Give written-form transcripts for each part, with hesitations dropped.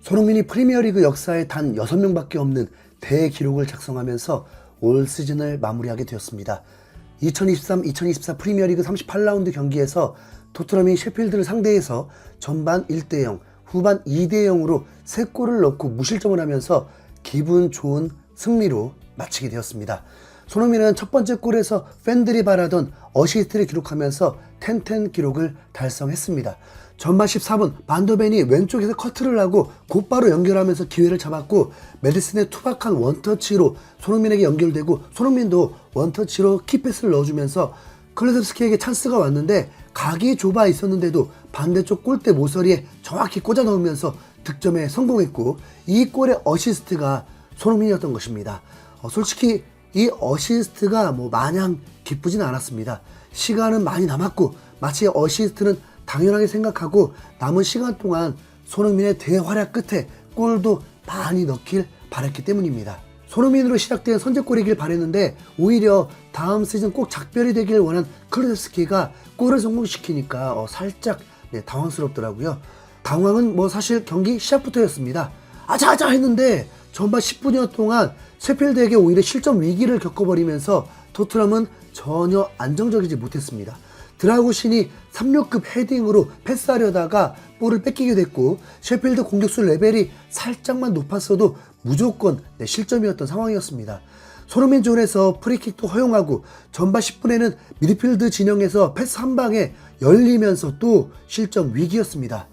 손흥민이 프리미어리그 역사에 단 6명밖에 없는 대기록을 작성하면서 올 시즌을 마무리하게 되었습니다. 2023-2024 프리미어리그 38라운드 경기에서 토트넘이 셰필드를 상대해서 전반 1대0, 후반 2대0으로 3골을 넣고 무실점을 하면서 기분 좋은 승리로 마치게 되었습니다. 손흥민은 첫 번째 골에서 팬들이 바라던 어시스트를 기록하면서 10-10 기록을 달성했습니다. 전반 14분 반더벤이 왼쪽에서 커트를 하고 곧바로 연결하면서 기회를 잡았고, 메디슨의 투박한 원터치로 손흥민에게 연결되고 손흥민도 원터치로 키패스를 넣어주면서 클루세스키에게 찬스가 왔는데 각이 좁아 있었는데도 반대쪽 골대 모서리에 정확히 꽂아 넣으면서 득점에 성공했고, 이 골의 어시스트가 손흥민이었던 것입니다. 솔직히 이 어시스트가 마냥 기쁘진 않았습니다. 시간은 많이 남았고 마치 어시스트는 당연하게 생각하고 남은 시간 동안 손흥민의 대활약 끝에 골도 많이 넣길 바랐기 때문입니다. 손흥민으로 시작된 선제골이길 바랬는데 오히려 다음 시즌 꼭 작별이 되길 원한 클루세스키가 골을 성공시키니까 살짝 당황스럽더라고요. 당황은 사실 경기 시작부터였습니다. 아자아자 했는데 전반 10분여 동안 셰필드에게 오히려 실점 위기를 겪어버리면서 토트넘은 전혀 안정적이지 못했습니다. 드라구신이 36급 헤딩으로 패스하려다가 볼을 뺏기게 됐고, 셰필드 공격수 레벨이 살짝만 높았어도 무조건 실점이었던 상황이었습니다. 손흥민 존에서 프리킥도 허용하고 전반 10분에는 미드필드 진영에서 패스 한 방에 열리면서 또 실점 위기였습니다.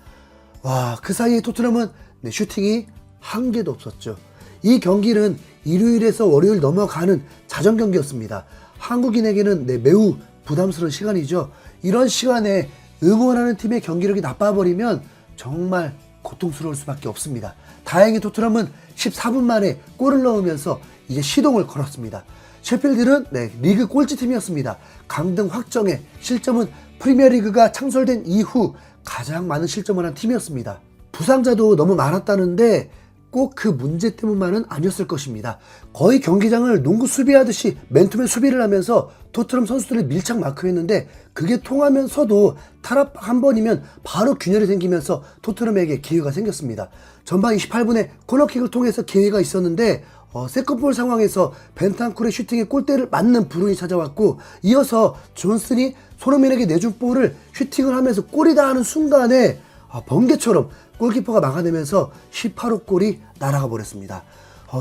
와, 그 사이에 토트넘은 슈팅이 한 개도 없었죠. 이 경기는 일요일에서 월요일 넘어가는 자정 경기였습니다. 한국인에게는 매우 부담스러운 시간이죠. 이런 시간에 응원하는 팀의 경기력이 나빠버리면 정말 고통스러울 수밖에 없습니다. 다행히 토트넘은 14분 만에 골을 넣으면서 이제 시동을 걸었습니다. 셰필드는 리그 꼴찌팀이었습니다. 강등 확정에 실점은 프리미어리그가 창설된 이후 가장 많은 실점을 한 팀이었습니다. 부상자도 너무 많았다는데 꼭 그 문제 때문만은 아니었을 것입니다. 거의 경기장을 농구 수비하듯이 맨투맨 수비를 하면서 토트넘 선수들을 밀착 마크했는데 그게 통하면서도 탈압박 한 번이면 바로 균열이 생기면서 토트넘에게 기회가 생겼습니다. 전반 28분에 코너킥을 통해서 기회가 있었는데 세컨볼 상황에서 벤탄쿠르의 슈팅에 골대를 맞는 불운이 찾아왔고, 이어서 존슨이 손흥민에게 내준 볼을 슈팅을 하면서 골이다 하는 순간에 번개처럼 골키퍼가 막아내면서 18호 골이 날아가 버렸습니다.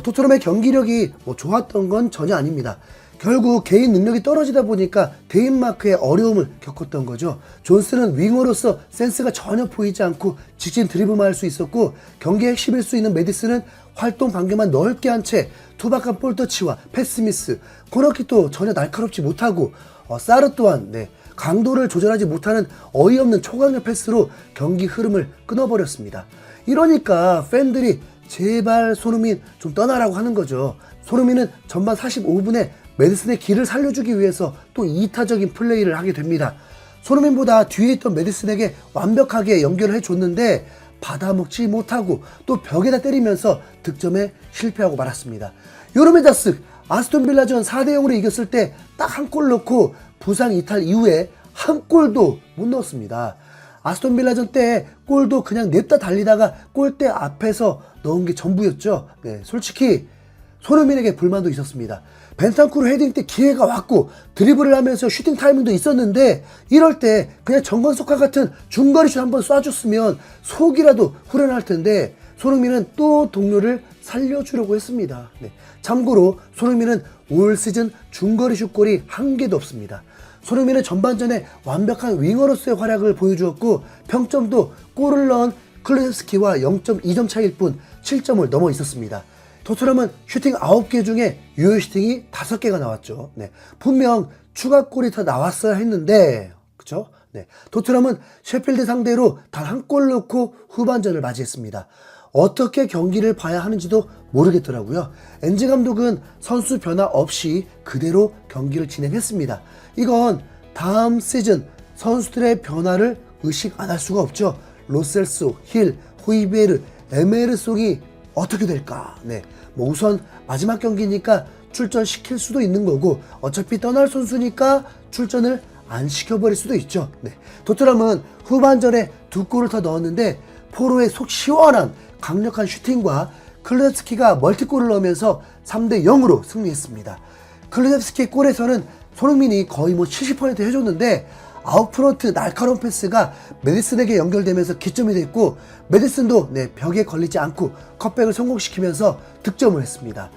토트넘의 경기력이 좋았던 건 전혀 아닙니다. 결국 개인 능력이 떨어지다 보니까 데인마크의 어려움을 겪었던 거죠. 존슨은 윙어로서 센스가 전혀 보이지 않고 직진 드리블만 할 수 있었고, 경기의 핵심일 수 있는 메디슨은 활동 반경만 넓게 한 채 투박한 볼터치와 패스미스, 코너킥도 전혀 날카롭지 못하고, 사르 또한 강도를 조절하지 못하는 어이없는 초강력 패스로 경기 흐름을 끊어버렸습니다. 이러니까 팬들이 제발 손흥민 좀 떠나라고 하는 거죠. 손흥민은 전반 45분에 메디슨의 길을 살려주기 위해서 또 이타적인 플레이를 하게 됩니다. 손흥민보다 뒤에 있던 메디슨에게 완벽하게 연결을 해줬는데 받아먹지 못하고 또 벽에다 때리면서 득점에 실패하고 말았습니다. 요르메다스 아스톤빌라전 4대0으로 이겼을 때 딱 한 골 넣고 부상 이탈 이후에 한 골도 못 넣었습니다. 아스톤빌라전 때 골도 그냥 냅다 달리다가 골대 앞에서 넣은 게 전부였죠. 솔직히 손흥민에게 불만도 있었습니다. 벤탄쿠르 헤딩 때 기회가 왔고 드리블을 하면서 슈팅 타이밍도 있었는데, 이럴 때 그냥 정건석과 같은 중거리 슛 한번 쏴줬으면 속이라도 후련할 텐데 손흥민은 또 동료를 살려주려고 했습니다. 참고로 손흥민은 올 시즌 중거리 슛골이 한 개도 없습니다. 손흥민은 전반전에 완벽한 윙어로서의 활약을 보여주었고, 평점도 골을 넣은 클루세스키와 0.2점 차이일 뿐 7점을 넘어 있었습니다. 토트넘은 슈팅 9개 중에 유효 슈팅이 5개가 나왔죠. 분명 추가골이 더 나왔어야 했는데, 그쵸? 토트넘은 셰필드 상대로 단 한 골 넣고 후반전을 맞이했습니다. 어떻게 경기를 봐야 하는지도 모르겠더라고요. 엔지 감독은 선수 변화 없이 그대로 경기를 진행했습니다. 이건 다음 시즌 선수들의 변화를 의식 안 할 수가 없죠. 로셀소, 힐, 호이베르, 에메르송이 어떻게 될까? 우선 마지막 경기니까 출전시킬 수도 있는 거고, 어차피 떠날 선수니까 출전을 안 시켜버릴 수도 있죠. 토트넘은 후반전에 2골을 더 넣었는데 포로의 속 시원한 강력한 슈팅과 클루제프스키가 멀티골을 넣으면서 3대 0으로 승리했습니다. 클루제프스키의 골에서는 손흥민이 거의 70% 해줬는데 아웃프런트 날카로운 패스가 메디슨에게 연결되면서 기점이 됐고, 메디슨도 벽에 걸리지 않고 컷백을 성공시키면서 득점을 했습니다.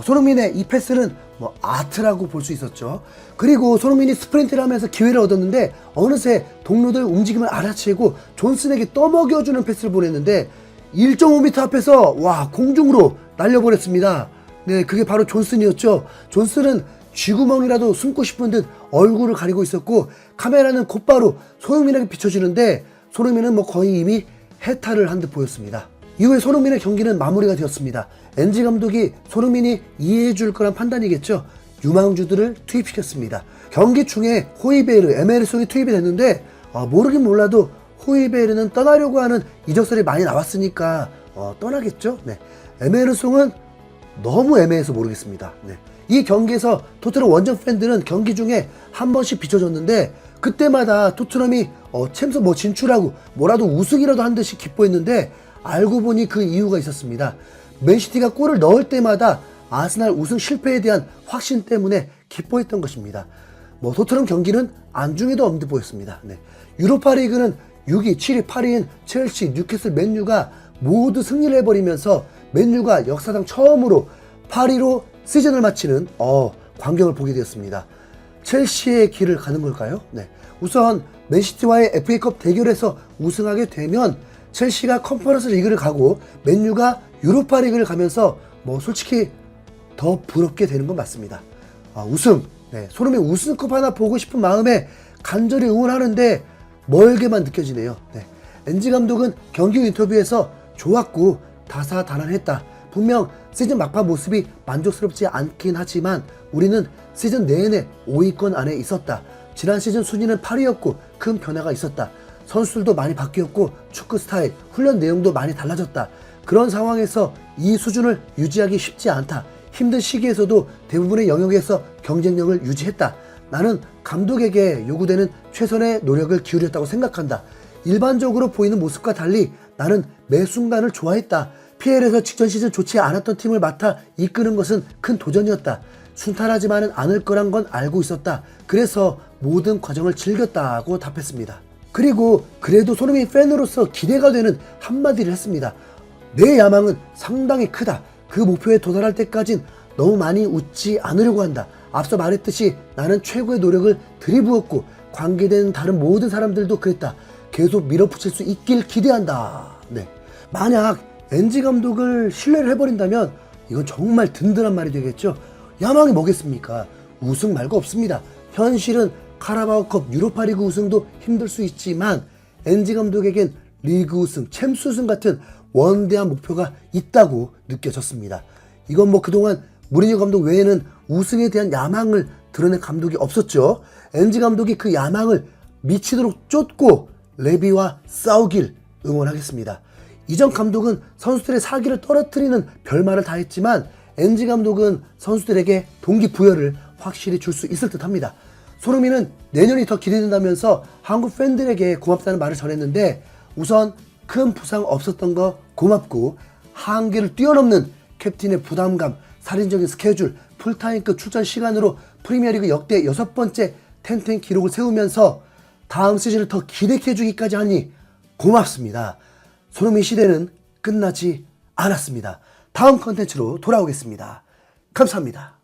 손흥민의 이 패스는 아트라고 볼 수 있었죠. 그리고 손흥민이 스프린트를 하면서 기회를 얻었는데 어느새 동료들 움직임을 알아채고 존슨에게 떠먹여주는 패스를 보냈는데 1.5m 앞에서 공중으로 날려버렸습니다. 네, 그게 바로 존슨이었죠. 존슨은 쥐구멍이라도 숨고 싶은 듯 얼굴을 가리고 있었고, 카메라는 곧바로 손흥민에게 비춰주는데 손흥민은 거의 이미 해탈을 한 듯 보였습니다. 이후에 손흥민의 경기는 마무리가 되었습니다. 엔지 감독이 손흥민이 이해해줄 거란 판단이겠죠. 유망주들을 투입시켰습니다. 경기 중에 호이베르, 에메르송이 투입이 됐는데 모르긴 몰라도 호이베르는 떠나려고 하는 이적설이 많이 나왔으니까 떠나겠죠. 네. 에메르송은 너무 애매해서 모르겠습니다. 네. 이 경기에서 토트넘 원정 팬들은 경기 중에 한 번씩 비춰줬는데 그때마다 토트넘이 챔스 진출하고 뭐라도 우승이라도 한 듯이 기뻐했는데, 알고 보니 그 이유가 있었습니다. 맨시티가 골을 넣을 때마다 아스날 우승 실패에 대한 확신 때문에 기뻐했던 것입니다. 토트넘 경기는 안중에도 없는 듯 보였습니다. 네. 유로파 리그는 6위, 7위, 8위인 첼시, 뉴캐슬, 맨유가 모두 승리를 해버리면서 맨유가 역사상 처음으로 8위로 시즌을 마치는 광경을 보게 되었습니다. 첼시의 길을 가는 걸까요? 네. 우선 맨시티와의 FA컵 대결에서 우승하게 되면 첼시가 컨퍼런스 리그를 가고 맨유가 유로파 리그를 가면서 솔직히 더 부럽게 되는 건 맞습니다. 우승, 손흥민 우승컵 하나 보고 싶은 마음에 간절히 응원하는데 멀게만 느껴지네요. 엔지 감독은 경기 인터뷰에서 좋았고 다사다난했다. 분명 시즌 막판 모습이 만족스럽지 않긴 하지만 우리는 시즌 내내 5위권 안에 있었다. 지난 시즌 순위는 8위였고 큰 변화가 있었다. 선수들도 많이 바뀌었고 축구 스타일, 훈련 내용도 많이 달라졌다. 그런 상황에서 이 수준을 유지하기 쉽지 않다. 힘든 시기에서도 대부분의 영역에서 경쟁력을 유지했다. 나는 감독에게 요구되는 최선의 노력을 기울였다고 생각한다. 일반적으로 보이는 모습과 달리 나는 매 순간을 좋아했다. PL에서 직전 시즌 좋지 않았던 팀을 맡아 이끄는 것은 큰 도전이었다. 순탄하지만은 않을 거란 건 알고 있었다. 그래서 모든 과정을 즐겼다고 답했습니다. 그리고 그래도 손흥민 팬으로서 기대가 되는 한마디를 했습니다. 내 야망은 상당히 크다. 그 목표에 도달할 때까진 너무 많이 웃지 않으려고 한다. 앞서 말했듯이 나는 최고의 노력을 들이부었고 관계된 다른 모든 사람들도 그랬다. 계속 밀어붙일 수 있길 기대한다. 네. 만약 엔지 감독을 신뢰를 해버린다면 이건 정말 든든한 말이 되겠죠. 야망이 뭐겠습니까? 우승 말고 없습니다. 현실은 카라바오컵, 유로파리그 우승도 힘들 수 있지만 엔지 감독에겐 리그 우승, 챔스 우승 같은 원대한 목표가 있다고 느껴졌습니다. 이건 그동안 무리뉴 감독 외에는 우승에 대한 야망을 드러낸 감독이 없었죠. 엔지 감독이 그 야망을 미치도록 쫓고 레비와 싸우길 응원하겠습니다. 이전 감독은 선수들의 사기를 떨어뜨리는 별말을 다 했지만 엔지 감독은 선수들에게 동기부여를 확실히 줄 수 있을 듯 합니다. 손흥민은 내년이 더 기대된다면서 한국 팬들에게 고맙다는 말을 전했는데, 우선 큰 부상 없었던 거 고맙고 한계를 뛰어넘는 캡틴의 부담감, 살인적인 스케줄, 풀타임급 출전 시간으로 프리미어리그 역대 6번째 텐텐 기록을 세우면서 다음 시즌을 더 기대케 해주기까지 하니 고맙습니다. 손흥민 시대는 끝나지 않았습니다. 다음 컨텐츠로 돌아오겠습니다. 감사합니다.